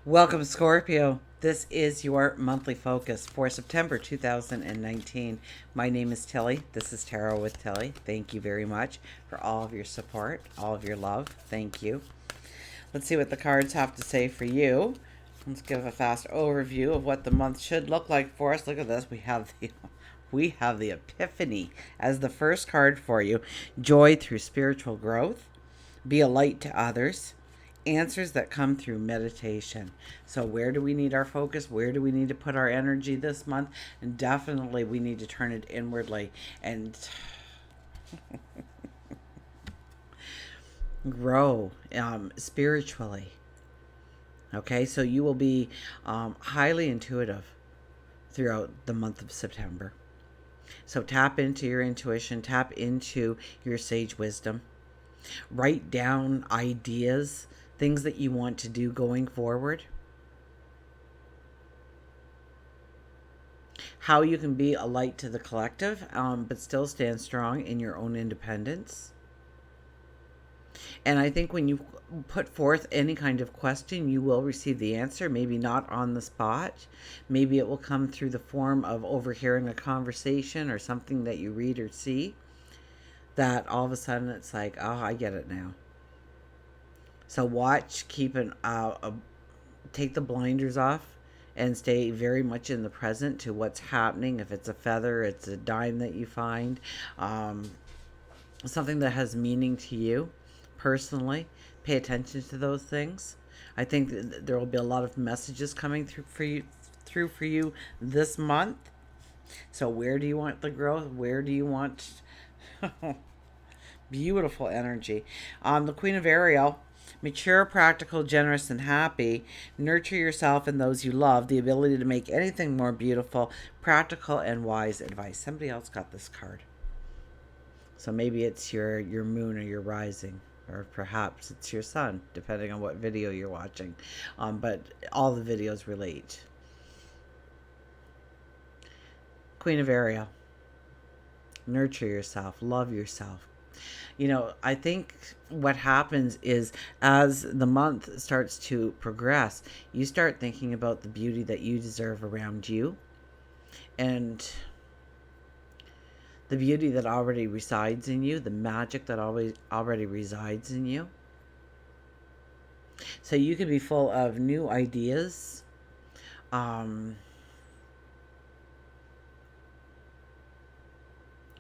Welcome, Scorpio. This is your monthly focus for September 2019. My name is Tilly. This is Tarot with Tilly. Thank you very much for all of your support, all of your love. Thank you. Let's see what the cards have to say for you. Let's give a fast overview of what the month should look like for us. Look at this. We have the Epiphany as the first card for you. Joy through spiritual growth. Be a light to others. Answers that come through meditation. So where do we need our focus? Where do we need to put our energy this month? And definitely we need to turn it inwardly and grow spiritually. Okay, so you will be highly intuitive throughout the month of September. So tap into your intuition, tap into your sage wisdom. Write down ideas, things that you want to do going forward. How you can be a light to the collective, but still stand strong in your own independence. And I think when you put forth any kind of question, you will receive the answer. Maybe not on the spot. Maybe it will come through the form of overhearing a conversation or something that you read or see, that all of a sudden it's like, oh, I get it now. So watch, take the blinders off and stay very much in the present to what's happening. If it's a feather, it's a dime that you find, something that has meaning to you personally. Pay attention to those things. I think there will be a lot of messages coming through for you this month. So where do you want the growth? Where do you want beautiful energy? The Queen of Ariel. Mature, practical, generous, and happy. Nurture yourself and those you love. The ability to make anything more beautiful. Practical and wise advice. Somebody else got this card. So maybe it's your moon or your rising. Or perhaps it's your sun, depending on what video you're watching. But all the videos relate. Queen of Ariel. Nurture yourself. Love yourself. I think what happens is as the month starts to progress, you start thinking about the beauty that you deserve around you and the beauty that already resides in you, the magic that already resides in you. So you can be full of new ideas,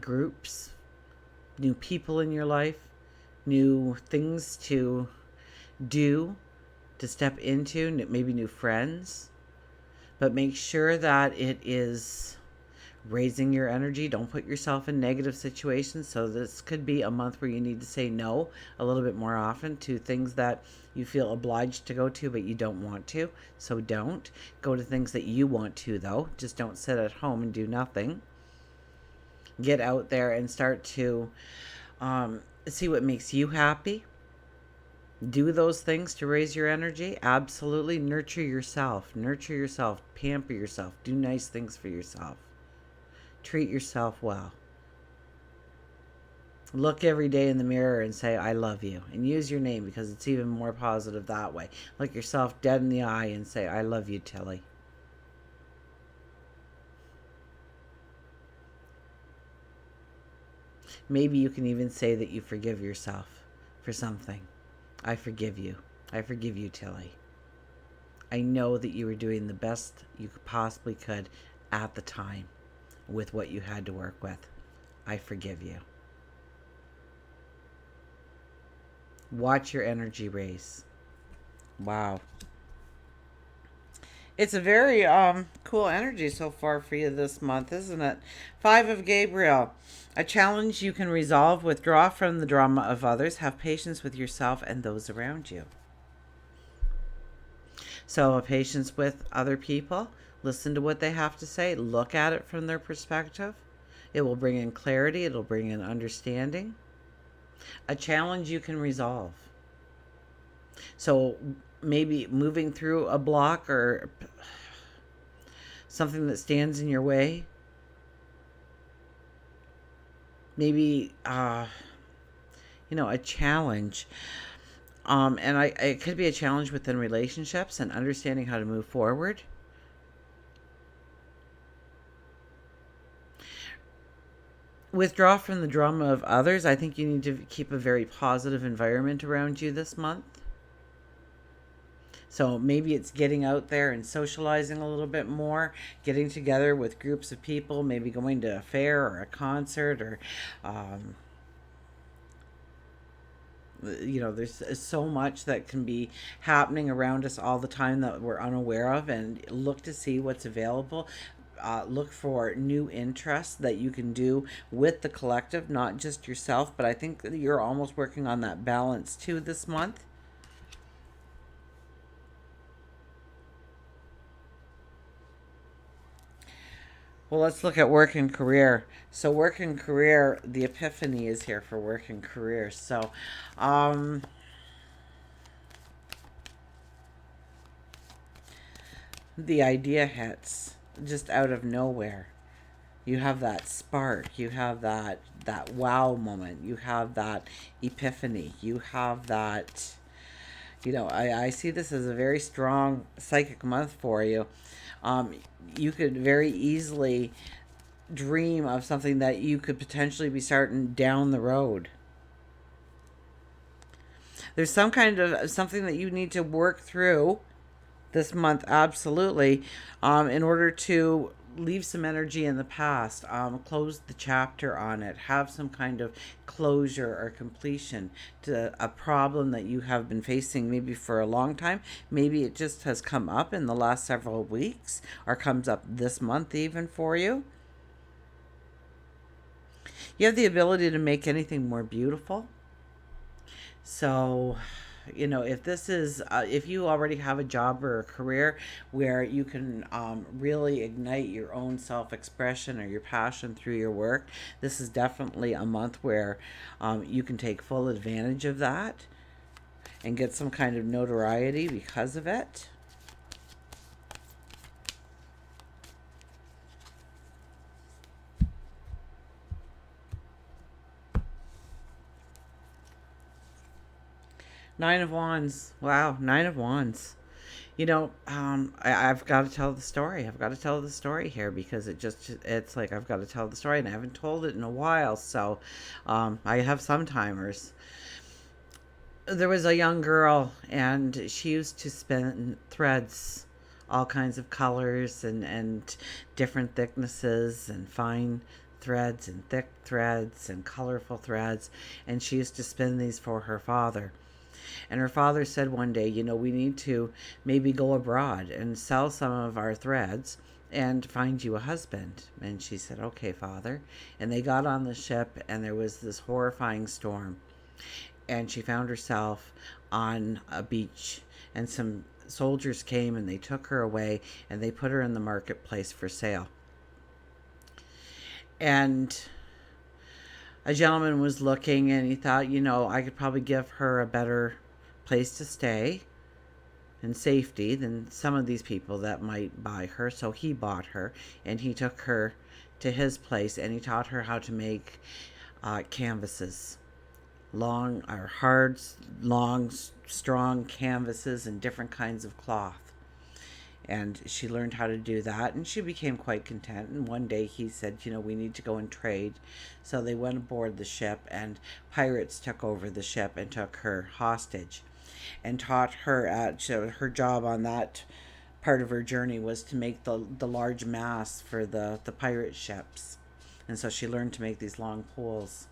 groups, new people in your life, new things to do, to step into, maybe new friends. But make sure that it is raising your energy. Don't put yourself in negative situations. So this could be a month where you need to say no a little bit more often to things that you feel obliged to go to but you don't want to. So don't go to things that you want to, though. Just don't sit at home and do nothing. Get out there and start to see what makes you happy. Do those things to raise your energy. Absolutely. Nurture yourself. Nurture yourself. Pamper yourself. Do nice things for yourself. Treat yourself well. Look every day in the mirror and say, I love you. And use your name because it's even more positive that way. Look yourself dead in the eye and say, I love you, Tilly. Maybe you can even say that you forgive yourself for something. I forgive you. I forgive you, Tilly. I know that you were doing the best you possibly could at the time with what you had to work with. I forgive you. Watch your energy raise. Wow. It's a very cool energy so far for you this month, isn't it? Five of Gabriel. A challenge you can resolve. Withdraw from the drama of others. Have patience with yourself and those around you. So, patience with other people. Listen to what they have to say. Look at it from their perspective. It will bring in clarity. It'll bring in understanding. A challenge you can resolve. So maybe moving through a block or something that stands in your way. Maybe, a challenge. And it could be a challenge within relationships and understanding how to move forward. Withdraw from the drama of others. I think you need to keep a very positive environment around you this month. So maybe it's getting out there and socializing a little bit more, getting together with groups of people, maybe going to a fair or a concert or, um, there's so much that can be happening around us all the time that we're unaware of, and look to see what's available. Look for new interests that you can do with the collective, not just yourself. But I think that you're almost working on that balance too this month. Well, let's look at work and career. So, work and career, the epiphany is here for work and career. So, um, the idea hits just out of nowhere. You have that spark, you have that wow moment, you have that epiphany, you have that, I see this as a very strong psychic month for you. um, you could very easily dream of something that you could potentially be starting down the road. There's some kind of something that you need to work through this month, absolutely, in order to leave some energy in the past, close the chapter on it, have some kind of closure or completion to a problem that you have been facing maybe for a long time. Maybe it just has come up in the last several weeks or comes up this month even for you. You have the ability to make anything more beautiful. So, if this is, if you already have a job or a career where you can really ignite your own self expression or your passion through your work, this is definitely a month where you can take full advantage of that and get some kind of notoriety because of it. Nine of Wands. Wow, Nine of Wands. I've got to tell the story. I've got to tell the story here because it's like I've got to tell the story and I haven't told it in a while. So I have some timers. There was a young girl and she used to spin threads, all kinds of colors and different thicknesses and fine threads and thick threads and colorful threads. And she used to spin these for her father. And her father said one day, we need to maybe go abroad and sell some of our threads and find you a husband. And she said, okay, father. And they got on the ship and there was this horrifying storm. And she found herself on a beach and some soldiers came and they took her away and they put her in the marketplace for sale. And a gentleman was looking and he thought, I could probably give her a better place to stay and safety than some of these people that might buy her. So he bought her and he took her to his place and he taught her how to make canvases. Long or hard, long, strong canvases and different kinds of cloth. And she learned how to do that and she became quite content. And one day he said, we need to go and trade. So they went aboard the ship and pirates took over the ship and took her hostage and taught her her job on that part of her journey was to make the large masts for the pirate ships. And so she learned to make these long poles.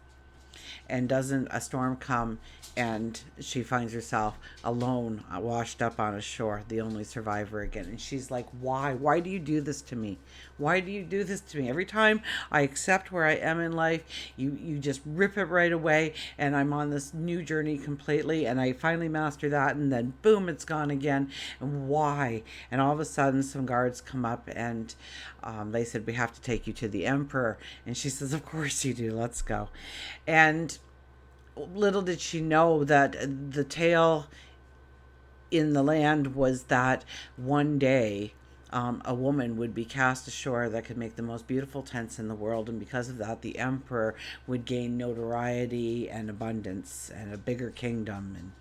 And doesn't a storm come and she finds herself alone, washed up on a shore, the only survivor again. And she's like, why do you do this to me? Why do you do this to me? Every time I accept where I am in life, you just rip it right away and I'm on this new journey completely and I finally master that and then boom, it's gone again. And why? And all of a sudden some guards come up and they said, we have to take you to the emperor. And she says, of course you do, let's go. And little did she know that the tale in the land was that one day a woman would be cast ashore that could make the most beautiful tents in the world, and because of that the emperor would gain notoriety and abundance and a bigger kingdom. And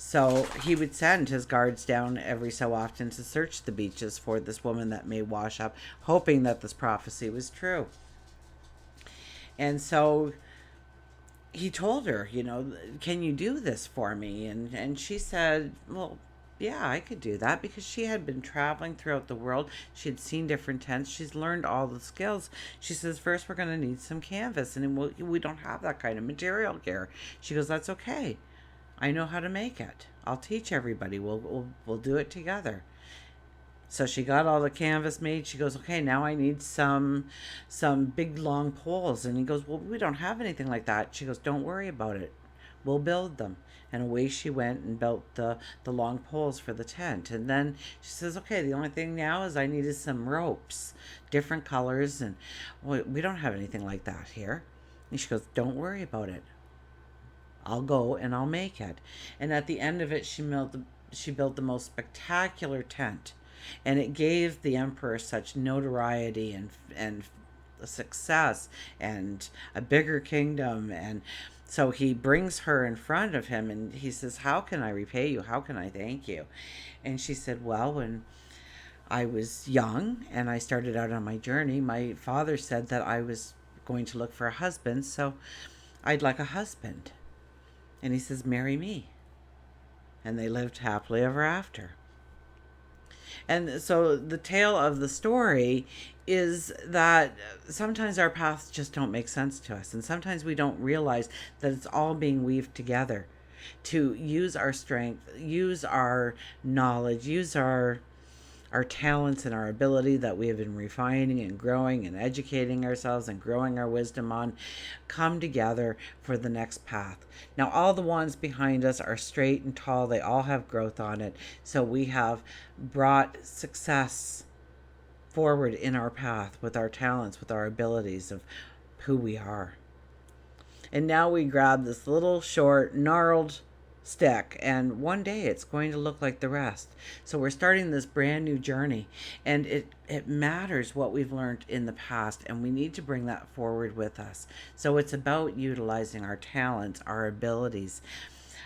So he would send his guards down every so often to search the beaches for this woman that may wash up, hoping that this prophecy was true. And so he told her, can you do this for me? And she said, well, yeah, I could do that, because she had been traveling throughout the world. She had seen different tents. She's learned all the skills. She says, first, we're going to need some canvas, and we don't have that kind of material here. She goes, that's okay. I know how to make it. I'll teach everybody. We'll do it together. So she got all the canvas made. She goes, okay, now I need some big long poles. And he goes, well, we don't have anything like that. She goes, don't worry about it. We'll build them. And away she went and built the long poles for the tent. And then she says, okay, the only thing now is I needed some ropes, different colors. And we don't have anything like that here. And she goes, don't worry about it. I'll go and I'll make it. And at the end of it, she built the most spectacular tent. And it gave the emperor such notoriety and success and a bigger kingdom. And so he brings her in front of him and he says, how can I repay you? How can I thank you? And she said, well, when I was young and I started out on my journey, my father said that I was going to look for a husband, so I'd like a husband. And he says, marry me. And they lived happily ever after. And so the tale of the story is that sometimes our paths just don't make sense to us. And sometimes we don't realize that it's all being weaved together to use our strength, use our knowledge, use our talents and our ability that we have been refining and growing and educating ourselves and growing our wisdom on, come together for the next path. Now, all the ones behind us are straight and tall. They all have growth on it. So we have brought success forward in our path with our talents, with our abilities of who we are. And now we grab this little short, gnarled stick, and one day it's going to look like the rest. So we're starting this brand new journey, and it matters what we've learned in the past, and we need to bring that forward with us. So it's about utilizing our talents, our abilities.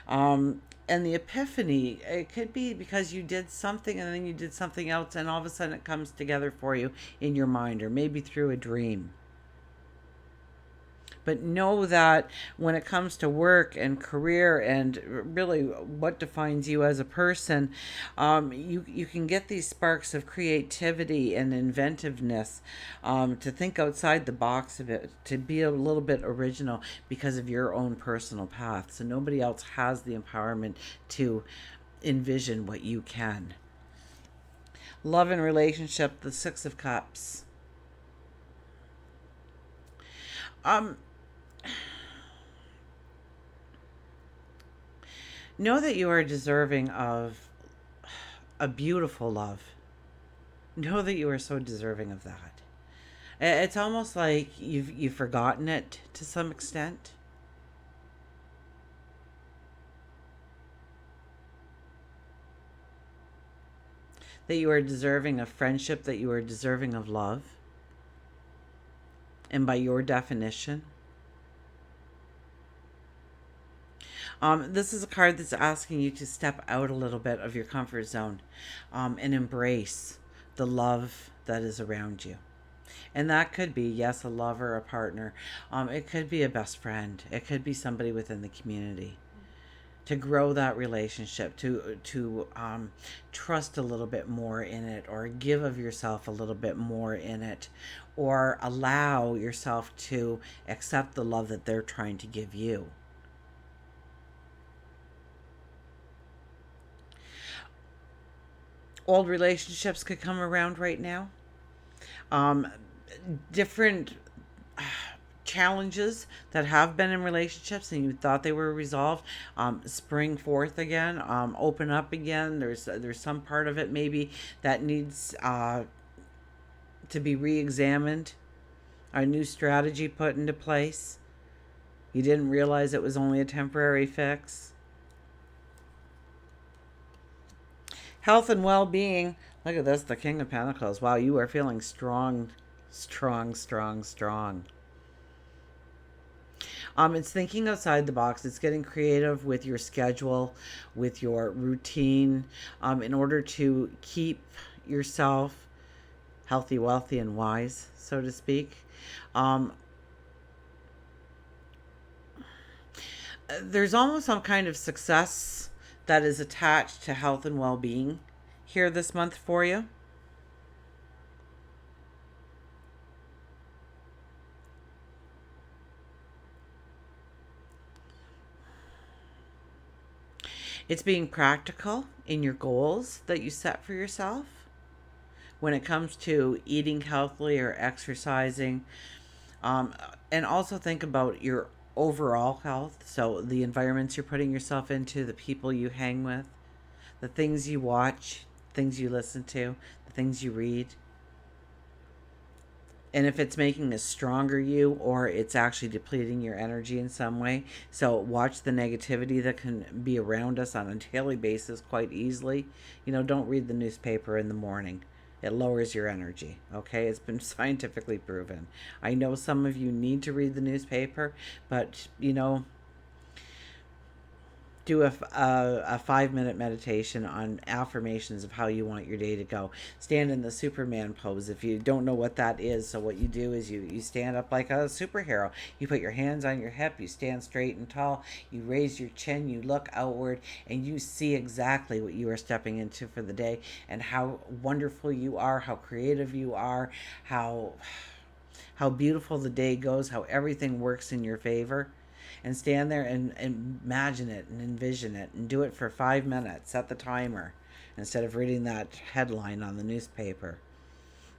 And the epiphany, it could be because you did something and then you did something else, and all of a sudden it comes together for you in your mind, or maybe through a dream. But know that when it comes to work and career and really what defines you as a person, you can get these sparks of creativity and inventiveness, to think outside the box of it, to be a little bit original because of your own personal path. So nobody else has the empowerment to envision what you can. Love and relationship, the Six of Cups. Know that you are deserving of a beautiful love. Know that you are so deserving of that. It's almost like you've forgotten it to some extent. That you are deserving of friendship, that you are deserving of love. And by your definition, this is a card that's asking you to step out a little bit of your comfort zone, and embrace the love that is around you. And that could be, yes, a lover, a partner. It could be a best friend. It could be somebody within the community. To grow that relationship, to trust a little bit more in it, or give of yourself a little bit more in it, or allow yourself to accept the love that they're trying to give you. Old relationships could come around right now. Different challenges that have been in relationships and you thought they were resolved, spring forth again, open up again. There's some part of it maybe that needs to be re-examined, a new strategy put into place. You didn't realize it was only a temporary fix. Health and well-being. Look at this, the King of Pentacles. Wow, you are feeling strong, strong, strong, strong. It's thinking outside the box. It's getting creative with your schedule, with your routine, in order to keep yourself healthy, wealthy, and wise, so to speak. Um, there's almost some kind of success that is attached to health and well-being here this month for you. It's being practical in your goals that you set for yourself when it comes to eating healthily or exercising. Um, and also think about your overall health. So, the environments you're putting yourself into, the people you hang with, the things you watch, things you listen to, the things you read. And if it's making a stronger you or it's actually depleting your energy in some way. So watch the negativity that can be around us on a daily basis quite easily. Don't read the newspaper in the morning. It lowers your energy. Okay, it's been scientifically proven. I know some of you need to read the newspaper, but do a 5 minute meditation on affirmations of how you want your day to go. Stand in the Superman pose if you don't know what that is. So what you do is you stand up like a superhero. You put your hands on your hip, you stand straight and tall, you raise your chin, you look outward, and you see exactly what you are stepping into for the day, and how wonderful you are, how creative you are, how beautiful the day goes, how everything works in your favor. And stand there and imagine it and envision it and do it for 5 minutes. Set the timer instead of reading that headline on the newspaper.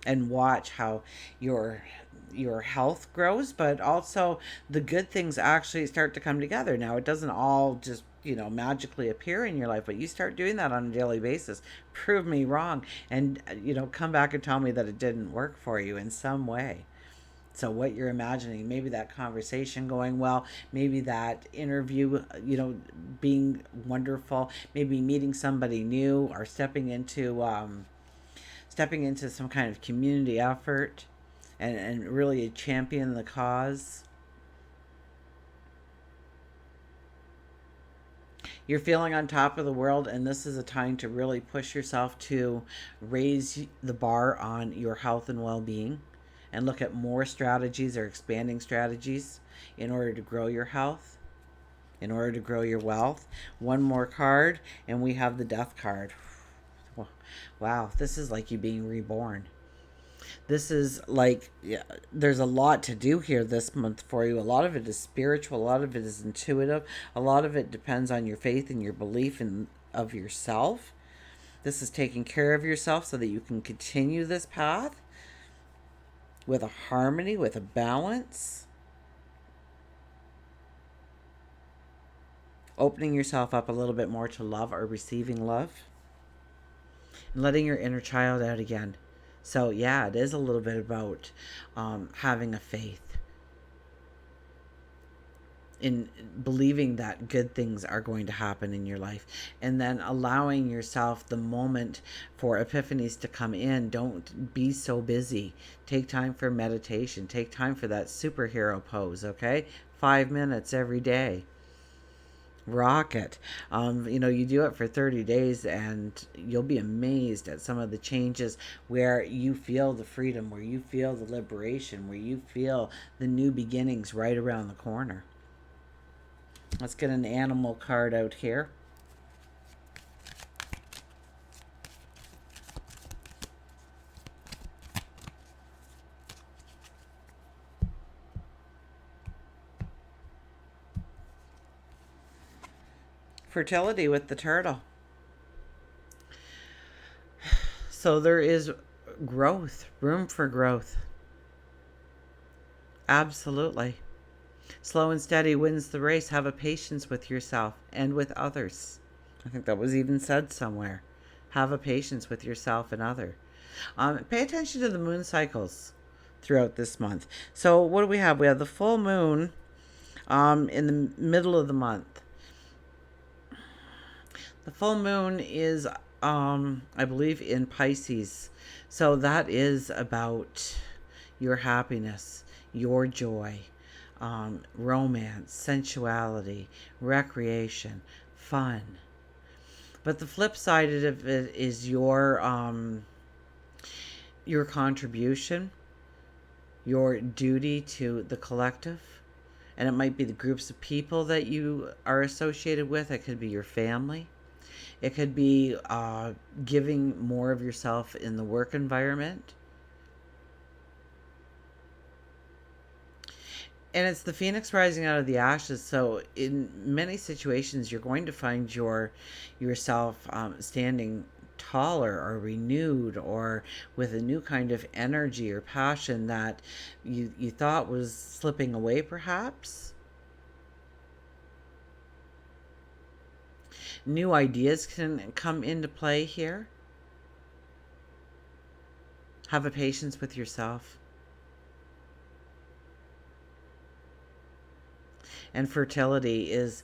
And watch how your health grows, but also the good things actually start to come together. Now, it doesn't all just magically appear in your life, but you start doing that on a daily basis. Prove me wrong, and come back and tell me that it didn't work for you in some way. So what you're imagining, maybe that conversation going well, maybe that interview, being wonderful, maybe meeting somebody new, or stepping into some kind of community effort, and really champion the cause. You're feeling on top of the world, and this is a time to really push yourself to raise the bar on your health and well-being, and look at more strategies or expanding strategies in order to grow your health, in order to grow your wealth. One more card, and we have the Death card. Wow, this is like you being reborn. This is like, yeah, there's a lot to do here this month for you. A lot of it is spiritual, a lot of it is intuitive, a lot of it depends on your faith and your belief in of yourself. This is taking care of yourself so that you can continue this path with a harmony, with a balance. Opening yourself up a little bit more to love or receiving love. And letting your inner child out again. So, yeah, it is a little bit about having a faith in believing that good things are going to happen in your life, and then allowing yourself the moment for epiphanies to come in. Don't be so busy. Take time for meditation. Take time for that superhero pose, okay? 5 minutes every day. Rock it. You do it for 30 days, and you'll be amazed at some of the changes where you feel the freedom, where you feel the liberation, where you feel the new beginnings right around the corner. Let's get an animal card out here. Fertility with the turtle. So there is growth, room for growth. Absolutely. Slow and steady wins the race. Have a patience with yourself and with others. I think that was even said somewhere. Have a patience with yourself and other. Pay attention to the moon cycles throughout this month. So what do we have? We have the full moon in the middle of the month. The full moon is, I believe, in Pisces. So that is about your happiness, your joy, romance, sensuality, recreation, fun. But the flip side of it is your contribution, your duty to the collective. And it might be the groups of people that you are associated with. It could be your family. It could be giving more of yourself in the work environment. And it's the phoenix rising out of the ashes. So in many situations, you're going to find yourself standing taller or renewed or with a new kind of energy or passion that you thought was slipping away, perhaps. New ideas can come into play here. Have a patience with yourself. And fertility is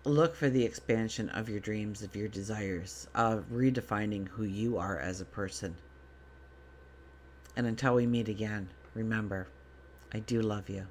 look for the expansion of your dreams, of your desires, of redefining who you are as a person. And until we meet again, remember, I do love you.